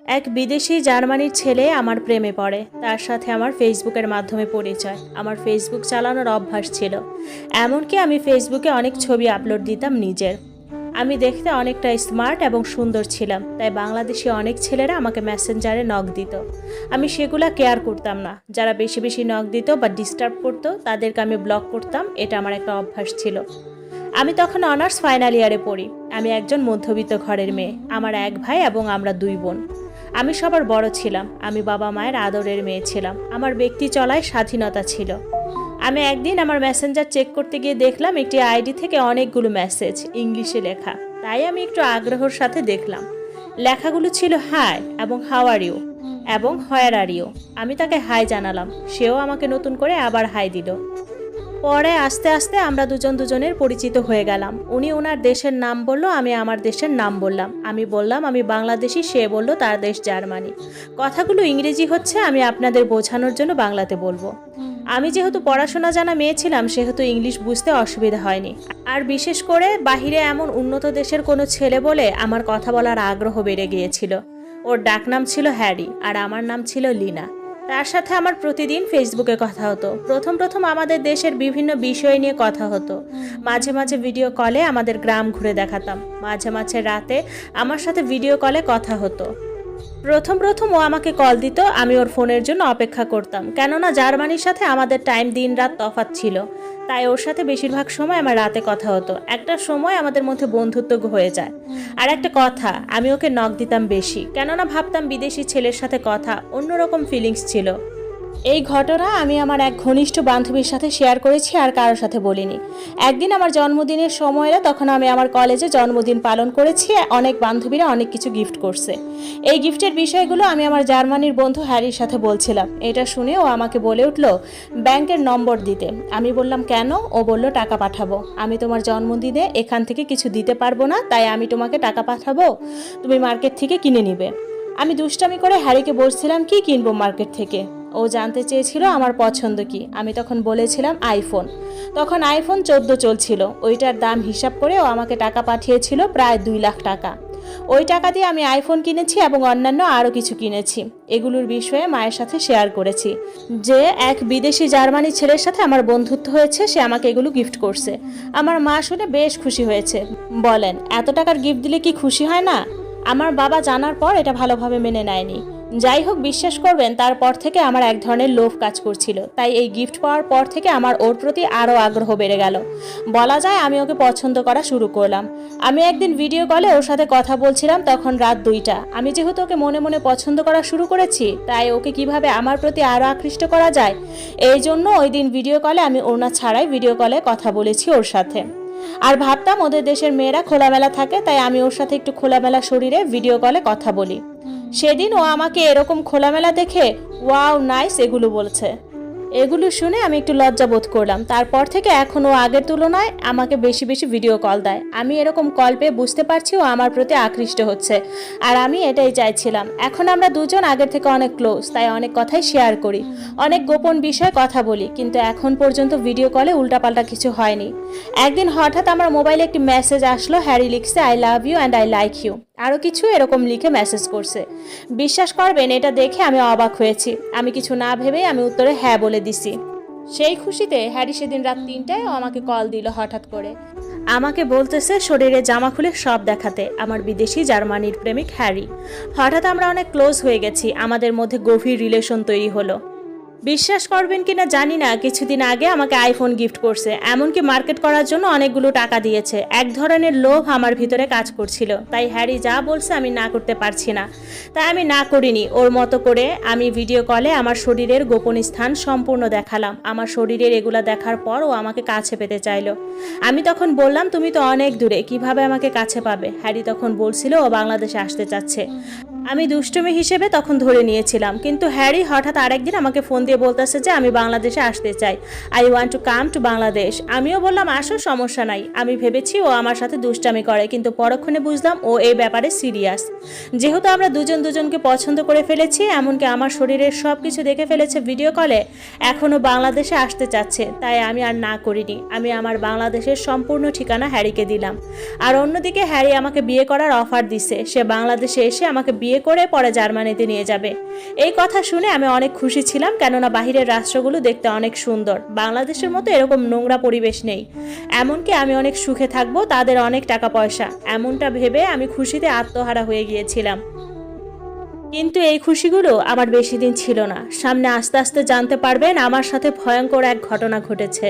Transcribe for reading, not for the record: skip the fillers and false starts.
এক বিদেশি জার্মানির ছেলে আমার প্রেমে পড়ে। তার সাথে আমার ফেসবুকের মাধ্যমে পরিচয়। আমার ফেসবুক চালানোর অভ্যাস ছিল, এমনকি আমি ফেসবুকে অনেক ছবি আপলোড দিতাম নিজের। আমি দেখতে অনেকটা স্মার্ট এবং সুন্দর ছিলাম, তাই বাংলাদেশি অনেক ছেলেরা আমাকে মেসেঞ্জারে নক দিত। আমি সেগুলা কেয়ার করতাম না। যারা বেশি বেশি নক দিত বা ডিস্টার্ব করতো তাদেরকে আমি ব্লক করতাম। এটা আমার একটা অভ্যাস ছিল। আমি তখন অনার্স ফাইনাল ইয়ারে পড়ি। আমি একজন মধ্যবিত্ত ঘরের মেয়ে। আমার এক ভাই এবং আমরা দুই বোন। আমি সবার বড় ছিলাম। আমি বাবা মায়ের আদরের মেয়ে ছিলাম। আমার ব্যক্তি চলায় স্বাধীনতা ছিল। আমি একদিন আমার মেসেঞ্জার চেক করতে গিয়ে দেখলাম একটি আইডি থেকে অনেকগুলো মেসেজ ইংলিশে লেখা। তাই আমি একটু আগ্রহের সাথে দেখলাম। লেখাগুলো ছিল হাই এবং হাউ আর ইউ এবং হোয়ার আর ইউ। আমি তাকে হাই জানালাম, সেও আমাকে নতুন করে আবার হাই দিল। পরে আস্তে আস্তে আমরা দুজন দুজনের পরিচিত হয়ে গেলাম। উনি ওনার দেশের নাম বলল, আমি আমার দেশের নাম বললাম। আমি বললাম আমি বাংলাদেশি, সে বলল তার দেশ জার্মানি। কথাগুলো ইংরেজি হচ্ছে, আমি আপনাদের বোঝানোর জন্য বাংলাতে বলবো। আমি যেহেতু পড়াশোনা জানা মেয়ে ছিলাম, সেহেতু ইংলিশ বুঝতে অসুবিধা হয়নি। আর বিশেষ করে বাহিরে এমন উন্নত দেশের কোনো ছেলে বলে আমার কথা বলার আগ্রহ বেড়ে গিয়েছিল। ওর ডাকনাম ছিল হ্যারি আর আমার নাম ছিল লিনা। তার সাথে আমার প্রতিদিন ফেসবুকে কথা হতো। প্রথম প্রথম আমাদের দেশের বিভিন্ন বিষয় নিয়ে কথা হতো। মাঝে মাঝে ভিডিও কলে আমাদের গ্রাম ঘুরে দেখাতাম। মাঝে মাঝে রাতে আমার সাথে ভিডিও কলে কথা হতো। প্রথম প্রথম ও আমাকে কল দিত, আমি ওর ফোনের জন্য অপেক্ষা করতাম। কেননা জার্মানির সাথে আমাদের টাইম দিন রাত তফাৎ ছিল, তাই ওর সাথে বেশিরভাগ সময় আমার রাতে কথা হতো। একটা সময় আমাদের মধ্যে বন্ধুত্ব হয়ে যায়। আর একটা কথা, আমি ওকে নক দিতাম বেশি, কেননা ভাবতাম বিদেশি ছেলের সাথে কথা অন্যরকম ফিলিংস ছিল। এই ঘটনা আমি আমার এক ঘনিষ্ঠ বান্ধবীর সাথে শেয়ার করেছি, আর কারোর সাথে বলিনি। একদিন আমার জন্মদিনের সময়, তখন আমি আমার কলেজে জন্মদিন পালন করেছি। অনেক বান্ধবীরা অনেক কিছু গিফট করছে। এই গিফটের বিষয়গুলো আমি আমার জার্মানির বন্ধু হ্যারির সাথে বলছিলাম। এটা শুনে ও আমাকে বলে উঠল ব্যাংকের নম্বর দিতে। আমি বললাম কেন? ও বলল টাকা পাঠাবো। আমি তোমার জন্মদিনে এখান থেকে কিছু দিতে পারবো না, তাই আমি তোমাকে টাকা পাঠাবো, তুমি মার্কেট থেকে কিনে নিবে। আমি দুষ্টামি করে হ্যারিকে বলছিলাম কি কিনবো মার্কেট থেকে। ও জানতে চেয়েছিল আমার পছন্দ কি। আমি তখন বলেছিলাম আইফোন। তখন আইফোন 14 চলছিল। ওইটার দাম হিসাব করে ও আমাকে টাকা পাঠিয়েছিল প্রায় 2 লাখ টাকা। ওই টাকা দিয়ে আমি আইফোন কিনেছি এবং অন্যান্য আরও কিছু কিনেছি। এগুলোর বিষয়ে মায়ের সাথে শেয়ার করেছি যে এক বিদেশি জার্মানি ছেলের সাথে আমার বন্ধুত্ব হয়েছে, সে আমাকে এগুলো গিফট করছে। আমার মা শুনে বেশ খুশি হয়েছে। বলেন এত টাকার গিফট দিলে কি খুশি হয় না? আমার বাবা জানার পর এটা ভালোভাবে মেনে নেয়নি। যাই হোক, বিশ্বাস করবেন তারপর থেকে আমার এক ধরনের লোভ কাজ করছিল। তাই এই গিফট পাওয়ার পর থেকে আমার ওর প্রতি আরও আগ্রহ বেড়ে গেল। বলা যায় আমি ওকে পছন্দ করা শুরু করলাম। আমি একদিন ভিডিও কলে ওর সাথে কথা বলছিলাম, তখন রাত 2টা। আমি যেহেতু ওকে মনে মনে পছন্দ করা শুরু করেছি, তাই ওকে কিভাবে আমার প্রতি আরও আকৃষ্ট করা যায়, এই জন্য ওই দিন ভিডিও কলে আমি ওড়না ছাড়াই ভিডিও কলে কথা বলেছি ওর সাথে। আর ভাবতাম ওদের দেশের মেয়েরা খোলামেলা থাকে, তাই আমি ওর সাথে একটু খোলামেলা শরীরে ভিডিও কলে কথা বলি। সেদিন ও আমাকে এরকম খোলামেলা দেখে ওয়াও নাইস এগুলো বলছে। এগুলো শুনে আমি একটু লজ্জা বোধ করলাম। তারপর থেকে এখন ও আগের তুলনায় আমাকে বেশি বেশি ভিডিও কল দেয়। আমি এরকম কল পেয়ে বুঝতে পারছি ও আমার প্রতি আকৃষ্ট হচ্ছে, আর আমি এটাই চাইছিলাম। এখন আমরা দুজন আগের থেকে অনেক ক্লোজ, তাই অনেক কথাই শেয়ার করি, অনেক গোপন বিষয়ে কথা বলি, কিন্তু এখন পর্যন্ত ভিডিও কলে উল্টাপাল্টা কিছু হয়নি। একদিন হঠাৎ আমার মোবাইলে একটি মেসেজ আসলো, হ্যারি লিখছে I love you and I like you, আরও কিছু এরকম লিখে মেসেজ করছে। বিশ্বাস করবেন এটা দেখে আমি অবাক হয়েছি। আমি কিছু না ভেবেই আমি উত্তরে হ্যাঁ বলে দিছি। সেই খুশিতে হ্যারি সেদিন রাত 3টায় আমাকে কল দিল হঠাৎ করে। আমাকে বলতেছে শরীরে জামা খুলে সব দেখাতে। আমার বিদেশি জার্মানির প্রেমিক হ্যারি। হঠাৎ আমরা অনেক ক্লোজ হয়ে গেছি, আমাদের মধ্যে গভীর রিলেশন তৈরি হলো। বিশ্বাস করবেন কিনা জানি না, কিছুদিন আগে আমাকে আইফোন গিফট করছে, এমনকি মার্কেট করার জন্য অনেকগুলো টাকা দিয়েছে। এক ধরনের লোভ আমার ভিতরে কাজ করছিল, তাই হ্যারি যা বলছে আমি না করতে পারছি না, তাই আমি না করিনি। ওর মতো করে আমি ভিডিও কলে আমার শরীরের গোপন স্থান সম্পূর্ণ দেখালাম। আমার শরীরের এগুলা দেখার পর ও আমাকে কাছে পেতে চাইলো। আমি তখন বললাম তুমি তো অনেক দূরে, কিভাবে আমাকে কাছে পাবে? হ্যারি তখন বলছিল ও বাংলাদেশে আসতে চাচ্ছে। আমি দুষ্টুমি হিসেবে তখন ধরে নিয়েছিলাম, কিন্তু হ্যারি হঠাৎ আরেকদিন আমাকে ফোন দিয়ে বলতেছে যে আমি বাংলাদেশে আসতে চাই, I want to come to Bangladesh. আমিও বললাম আসো, সমস্যা নাই। আমি ভেবেছি ও আমার সাথে দুষ্টামি করে, কিন্তু পরক্ষণে বুঝলাম ও এই ব্যাপারে সিরিয়াস। যেহেতু আমরা দুজন দুজনকে পছন্দ করে ফেলেছি, এমনকি আমার শরীরের সব কিছু দেখে ফেলেছে ভিডিও কলে, এখনও বাংলাদেশে আসতে চাচ্ছে, তাই আমি আর না করিনি। আমি আমার বাংলাদেশের সম্পূর্ণ ঠিকানা হ্যারিকে দিলাম। আর অন্যদিকে হ্যারি আমাকে বিয়ে করার অফার দিছে। সে বাংলাদেশে এসে আমাকে বিয়ে বিয়ে করে পরে জার্মানিতে নিয়ে যাবে। এই কথা শুনে আমি অনেক খুশি ছিলাম, কেননা বাহিরের রাষ্ট্রগুলো দেখতে অনেক সুন্দর, বাংলাদেশের মতো এরকম নোংরা পরিবেশ নেই। এমনকি আমি অনেক সুখে থাকবো, তাদের অনেক টাকা পয়সা, এমনটা ভেবে আমি খুশিতে আত্মহারা হয়ে গিয়েছিলাম। কিন্তু এই খুশিগুলো আমার বেশি দিন ছিল না। সামনে আস্তে আস্তে জানতে পারবেন আমার সাথে ভয়ঙ্কর এক ঘটনা ঘটেছে।